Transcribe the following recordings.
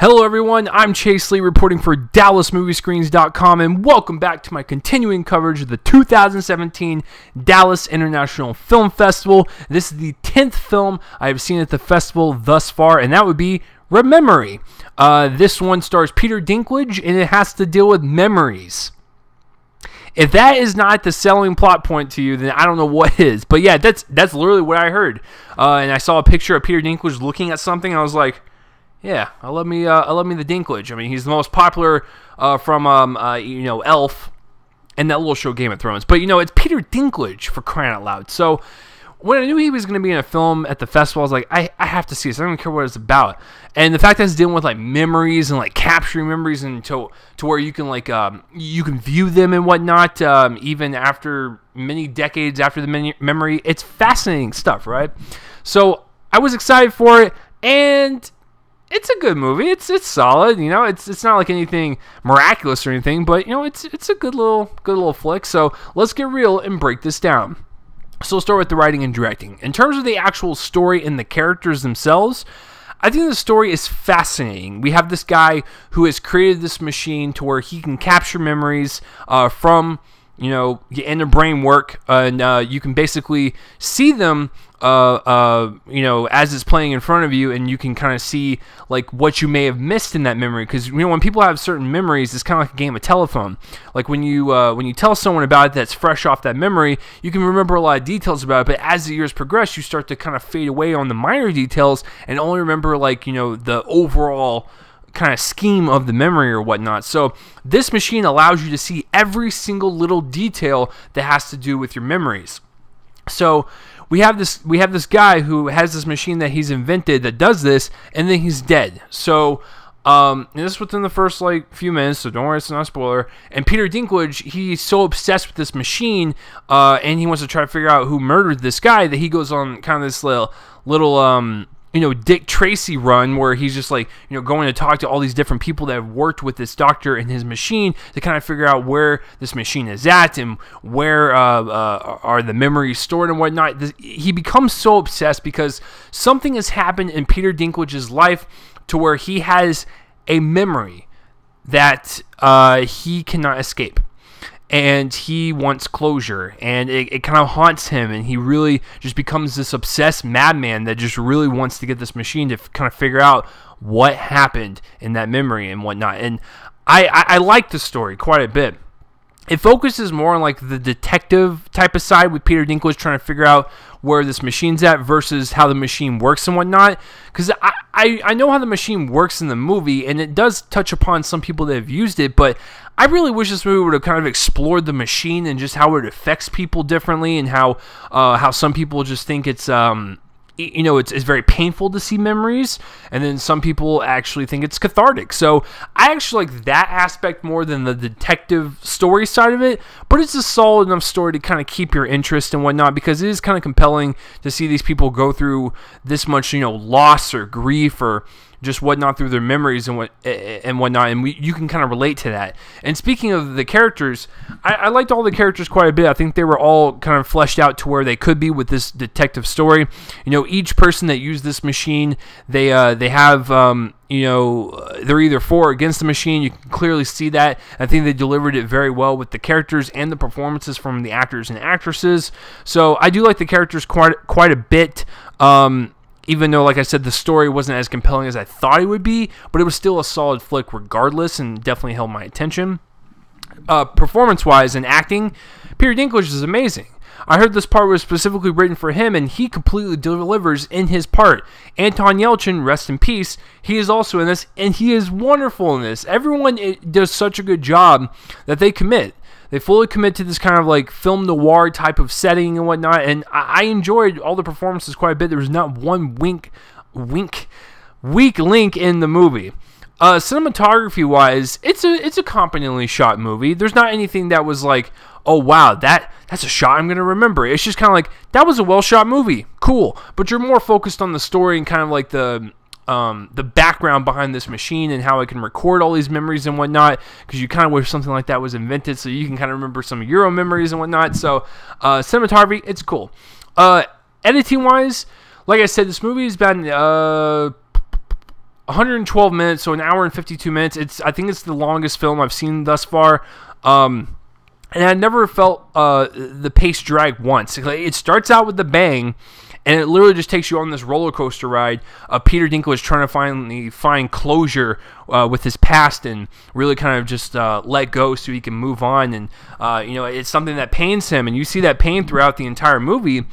Hello everyone, I'm Chase Lee reporting for DallasMovieScreens.com and welcome back to my continuing coverage of the 2017 Dallas International Film Festival. This is the 10th film I have seen at the festival thus far, and that would be Rememory. This one stars Peter Dinklage and it has to deal with memories. If that is not the selling plot point to you, then I don't know what is. But yeah, that's literally what I heard. And I saw a picture of Peter Dinklage looking at something and I was like, yeah, I love me the Dinklage. I mean, he's the most popular from Elf and that little show Game of Thrones. But it's Peter Dinklage, for crying out loud. So when I knew he was going to be in a film at the festival, I was like, I have to see this. I don't care what it's about. And the fact that it's dealing with like memories and like capturing memories and to where you can you can view them and whatnot, even after many decades after the memory, it's fascinating stuff, right? So I was excited for it, and it's a good movie. It's solid. It's not like anything miraculous or anything, but it's a good little flick. So let's get real and break this down. So we'll start with the writing and directing. In terms of the actual story and the characters themselves, I think the story is fascinating. We have this guy who has created this machine to where he can capture memories from in the brain work, and you can basically see them as it's playing in front of you, and you can kind of see like what you may have missed in that memory. Because when people have certain memories, it's kind of like a game of telephone. Like when you tell someone about it that's fresh off that memory, you can remember a lot of details about it, but as the years progress, you start to kind of fade away on the minor details and only remember the overall kind of scheme of the memory or whatnot. So this machine allows you to see every single little detail that has to do with your memories. So we have this guy who has this machine that he's invented that does this, and then he's dead. So and this is within the first few minutes, so don't worry, it's not a spoiler. And Peter Dinklage, he's so obsessed with this machine, and he wants to try to figure out who murdered this guy, that he goes on kind of this little Dick Tracy run where he's just going to talk to all these different people that have worked with this doctor and his machine to kind of figure out where this machine is at and where are the memories stored and whatnot. He becomes so obsessed because something has happened in Peter Dinklage's life to where he has a memory that he cannot escape. And he wants closure, and it kind of haunts him, and he really just becomes this obsessed madman that just really wants to get this machine to kind of figure out what happened in that memory and whatnot. And I like the story quite a bit. It focuses more on the detective type of side with Peter Dinklage trying to figure out where this machine's at versus how the machine works and whatnot. Because I know how the machine works in the movie, and it does touch upon some people that have used it, but I really wish this movie would have kind of explored the machine and just how it affects people differently, and how some people just think it's it's very painful to see memories, and then some people actually think it's cathartic. So I actually like that aspect more than the detective story side of it, but it's a solid enough story to kind of keep your interest and whatnot, because it is kind of compelling to see these people go through this much loss or grief or just whatnot through their memories and whatnot, and you can kind of relate to that. And speaking of the characters, I liked all the characters quite a bit. I think they were all kind of fleshed out to where they could be with this detective story. Each person that used this machine, they have they're either for or against the machine. You can clearly see that. I think they delivered it very well with the characters and the performances from the actors and actresses. So I do like the characters quite a bit. Even though, like I said, the story wasn't as compelling as I thought it would be, but it was still a solid flick regardless, and definitely held my attention. Performance-wise and acting, Peter Dinklage is amazing. I heard this part was specifically written for him, and he completely delivers in his part. Anton Yelchin, rest in peace, he is also in this, and he is wonderful in this. Everyone does such a good job that they commit. They fully commit to this kind of film noir type of setting and whatnot, and I enjoyed all the performances quite a bit. There was not one weak link in the movie. Cinematography-wise, it's a competently shot movie. There's not anything that was oh wow, that's a shot I'm going to remember. It's just kind of that was a well-shot movie. Cool. But you're more focused on the story and kind of the background behind this machine and how it can record all these memories and whatnot, because you kind of wish something like that was invented so you can kind of remember some of your own memories and whatnot. So cinematography, it's cool. Editing wise, like I said, this movie has been 112 minutes, so an hour and 52 minutes. I think it's the longest film I've seen thus far. And I never felt the pace drag once. It starts out with the bang, and it literally just takes you on this roller coaster ride of Peter Dinklage trying to finally find closure with his past and really kind of just let go so he can move on. And it's something that pains him, and you see that pain throughout the entire movie.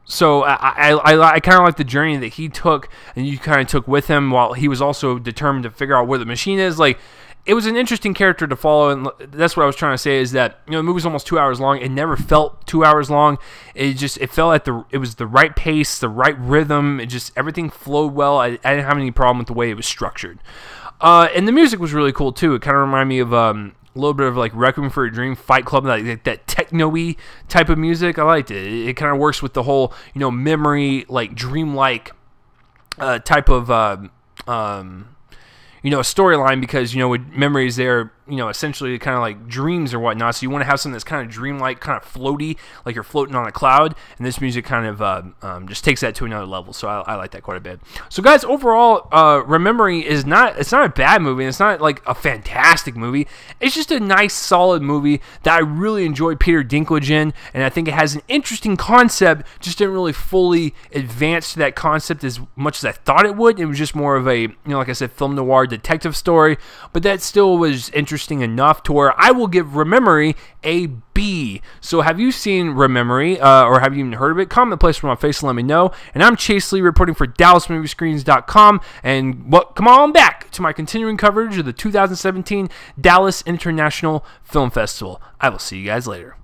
So I kind of like the journey that he took, and you kind of took with him, while he was also determined to figure out where the machine is. Like, it was an interesting character to follow, and that's what I was trying to say, is that, the movie's almost 2 hours long. It never felt 2 hours long. It felt it was the right pace, the right rhythm. Everything flowed well. I didn't have any problem with the way it was structured. And the music was really cool too. It kind of reminded me of a little bit of like Requiem for a Dream, Fight Club, like that techno-y type of music. I liked it. It kind of works with the whole, memory, like dreamlike type of storyline, because with memories, they're essentially kind of like dreams or whatnot. So you want to have something that's kind of dreamlike, kind of floaty, like you're floating on a cloud. And this music kind of just takes that to another level. So I like that quite a bit. So guys, overall, Rememory it's not a bad movie. It's not like a fantastic movie. It's just a nice, solid movie that I really enjoyed Peter Dinklage in, and I think it has an interesting concept. Just didn't really fully advance to that concept as much as I thought it would. It was just more of a, like I said, film noir detective story, but that still was interesting enough to where I will give Rememory a B. So have you seen Rememory, or have you even heard of it? Comment place for my face and let me know. And I'm Chase Lee, reporting for DallasMovieScreens.com, and come on back to my continuing coverage of the 2017 Dallas International Film Festival. I will see you guys later.